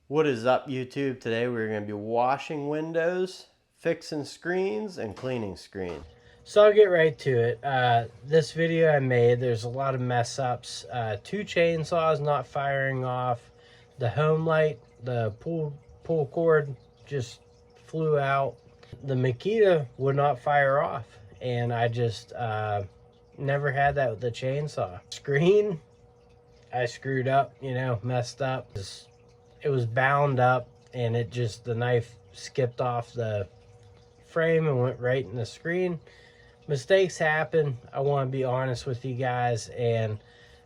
What is up, YouTube? Today we're going to be washing windows, fixing screens, and cleaning screens. So I'll get right to it. This video I made, there's a lot of mess ups. Two chainsaws not firing off. The home light, the pull cord just flew out. The Makita would not fire off. And I just never had that with the chainsaw. Screen, I screwed up, messed up. It was bound up, and the knife skipped off the frame and went right in the screen. Mistakes happen. I want to be honest with you guys, and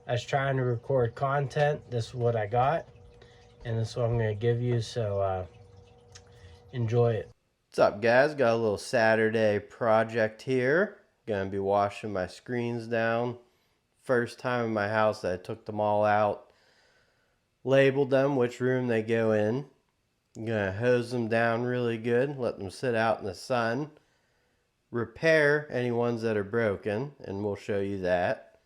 I was trying to record content. This is what I got, and this is what I'm going to give you, so enjoy it. What's up, guys? Got a little Saturday project here. Gonna be washing my screens down. First time in my house that I took them all out. Labeled them, which room they go in. I'm gonna hose them down really good, let them sit out in the sun. Repair any ones that are broken, and we'll show you that.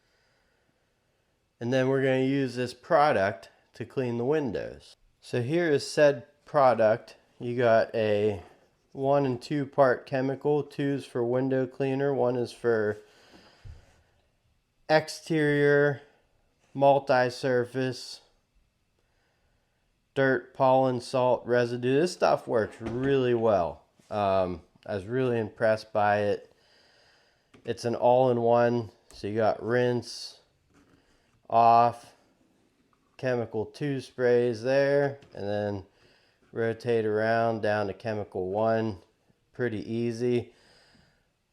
And then we're gonna use this product to clean the windows. So here is said product. You got a 1 and 2 part chemical. 2's for window cleaner, 1 is for exterior multi-surface dirt, pollen, salt, residue. This stuff works really well. I was really impressed by it. It's an all-in-one, so you got rinse, off, chemical 2 sprays there, and then rotate around down to chemical 1. Pretty easy.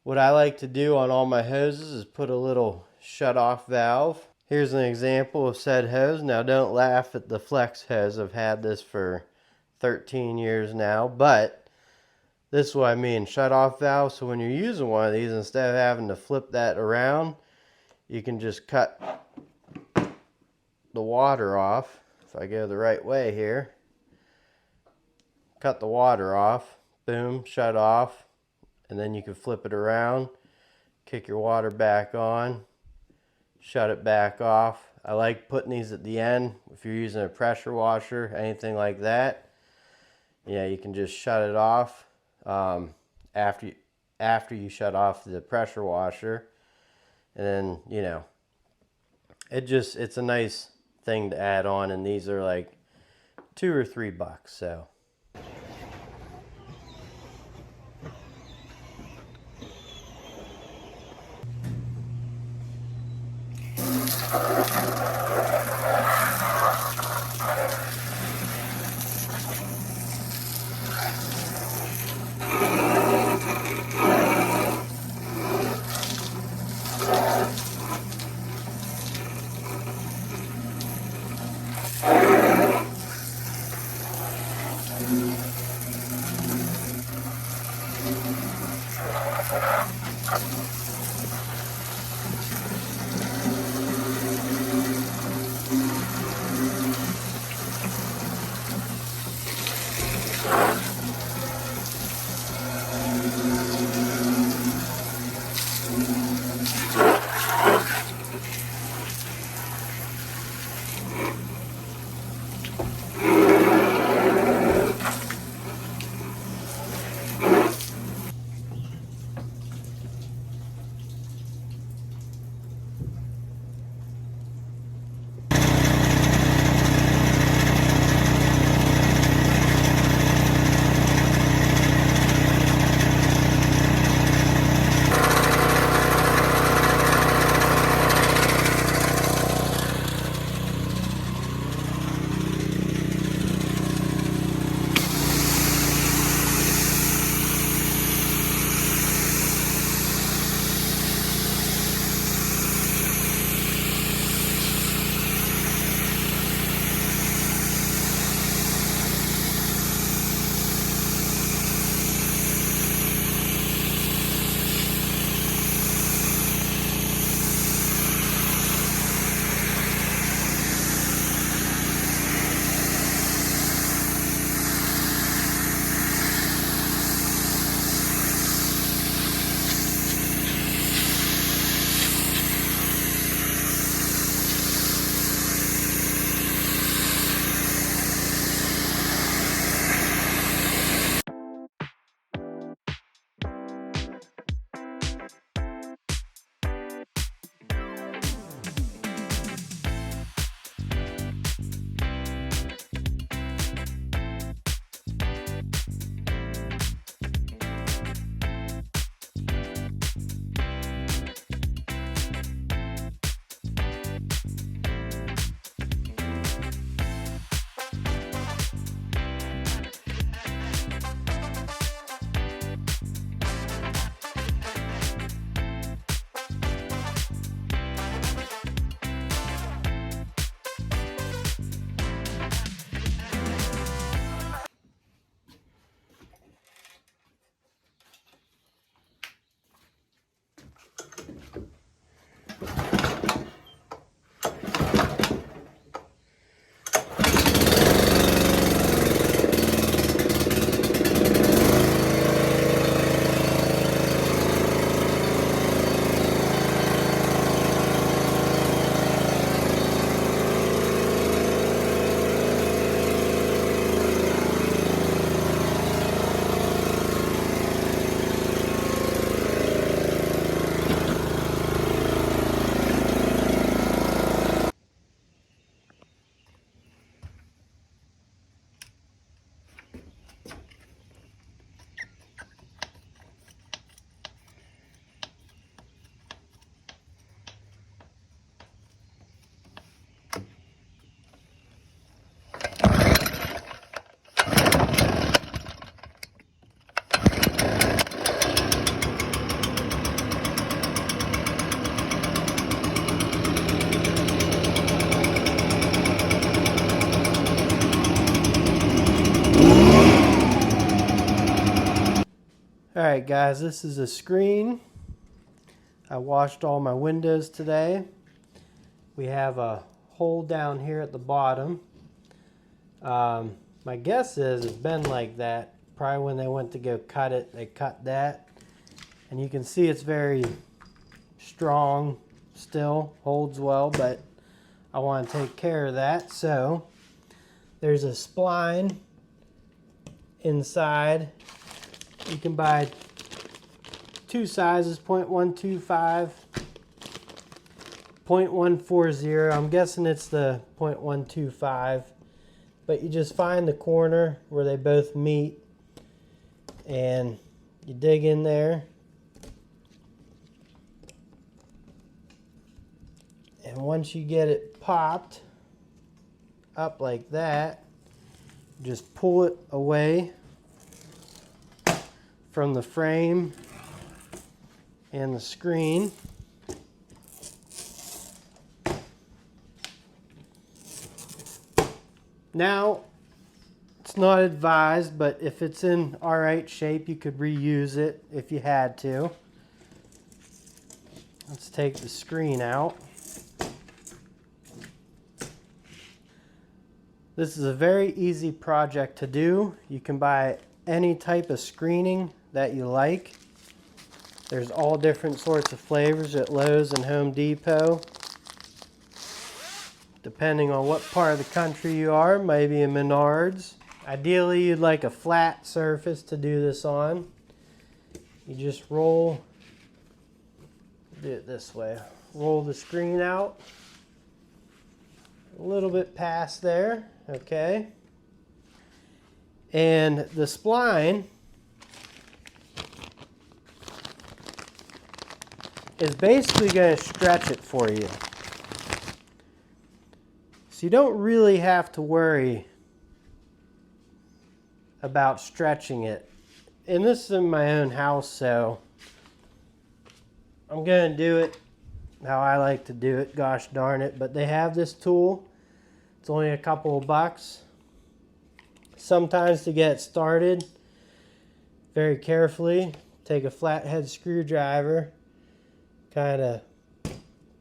What I like to do on all my hoses is put a little shut-off valve. Here's an example of said hose. Now don't laugh at the flex hose. I've had this for 13 years now, but this is what I mean, shut-off valve. So when you're using one of these, instead of having to flip that around, you can just cut the water off. If I go the right way here, cut the water off, boom, shut off, and then you can flip it around, kick your water back on, shut it back off. I like putting these at the end. If you're using a pressure washer, anything like that, yeah, you can just shut it off after you shut off the pressure washer. And then, it's a nice thing to add on, and these are like $2 or $3, so. Alright guys, this is a screen. I washed all my windows today. We have a hole down here at the bottom. My guess is it's been like that. Probably when they went to go cut it, they cut that. And you can see it's very strong still, holds well, but I want to take care of that. So there's a spline inside. You can buy two sizes, 0.125, 0.140. I'm guessing it's the 0.125, but you just find the corner where they both meet and you dig in there. And once you get it popped up like that, just pull it away from the frame and the screen. Now, it's not advised, but if it's in alright shape, you could reuse it if you had to. Let's take the screen out. This is a very easy project to do. You can buy any type of screening that you like. There's all different sorts of flavors at Lowe's and Home Depot. Depending on what part of the country you are, maybe a Menards. Ideally, you'd like a flat surface to do this on. You just do it this way. Roll the screen out a little bit past there, okay? And the spline is basically going to stretch it for you. So you don't really have to worry about stretching it. And this is in my own house, so I'm going to do it how I like to do it, gosh darn it. But they have this tool. It's only a couple of bucks. Sometimes to get started, very carefully, take a flathead screwdriver, kind of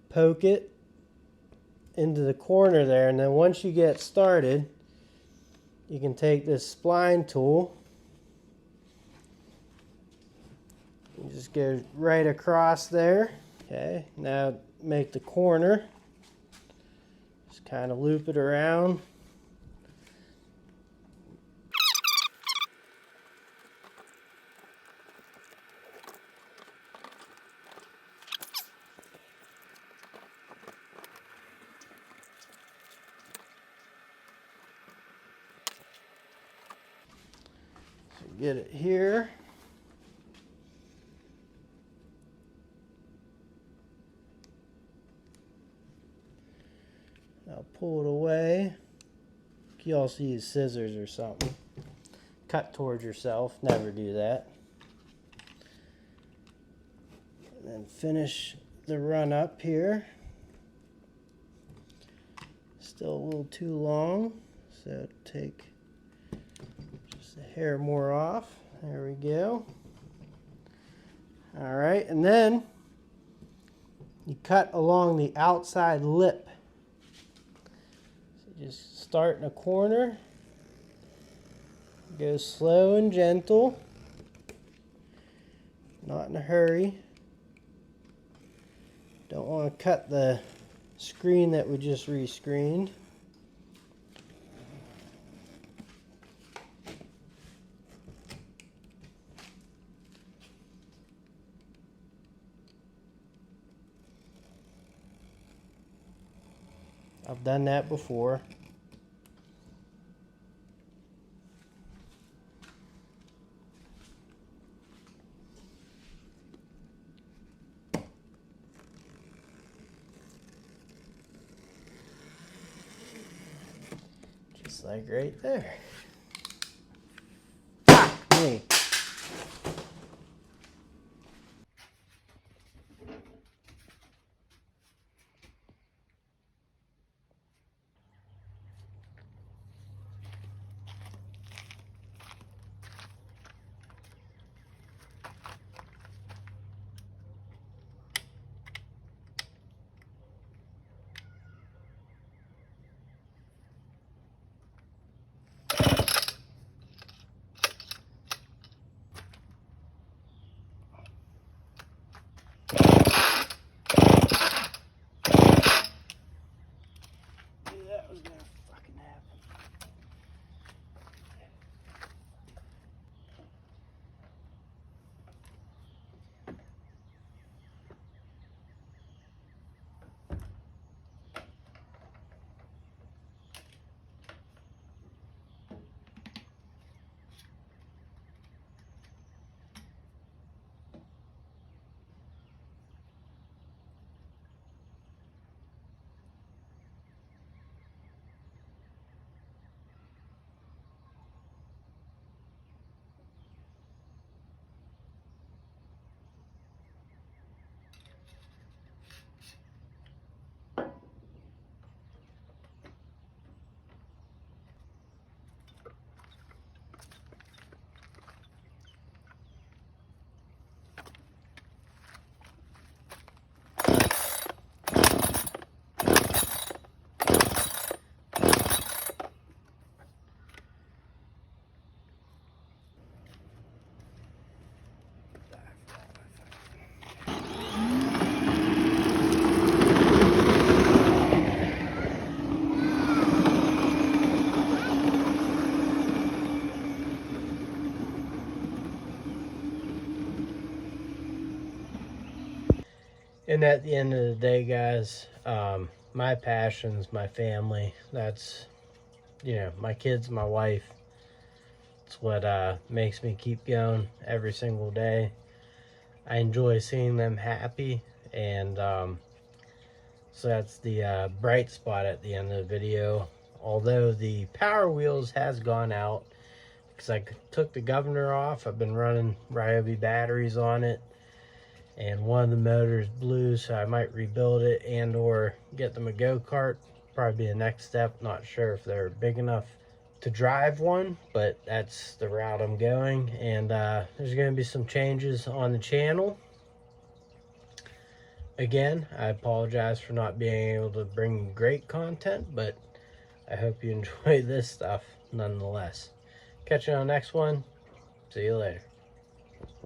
poke it into the corner there, and then once you get started, you can take this spline tool and just go right across there. Okay, now make the corner, just kind of loop it around. Get it here. I'll pull it away. You also use scissors or something. Cut towards yourself. Never do that. And then finish the run up here. Still a little too long, so take just a hair more off. There we go. All right, and then you cut along the outside lip. So just start in a corner, go slow and gentle, not in a hurry. Don't want to cut the screen that we just rescreened. I've done that before. Just like right there. Fuck me. And at the end of the day, guys, my passions, my family, that's, you know, my kids, my wife. It's what makes me keep going every single day. I enjoy seeing them happy, and so that's the bright spot at the end of the video. Although the Power Wheels has gone out because I took the governor off. I've been running Ryobi batteries on it, and one of the motors blew, so I might rebuild it and or get them a go-kart. Probably be the next step. Not sure if they're big enough to drive one, but that's the route I'm going. And there's going to be some changes on the channel. Again, I apologize for not being able to bring great content, but I hope you enjoy this stuff nonetheless. Catch you on the next one. See you later.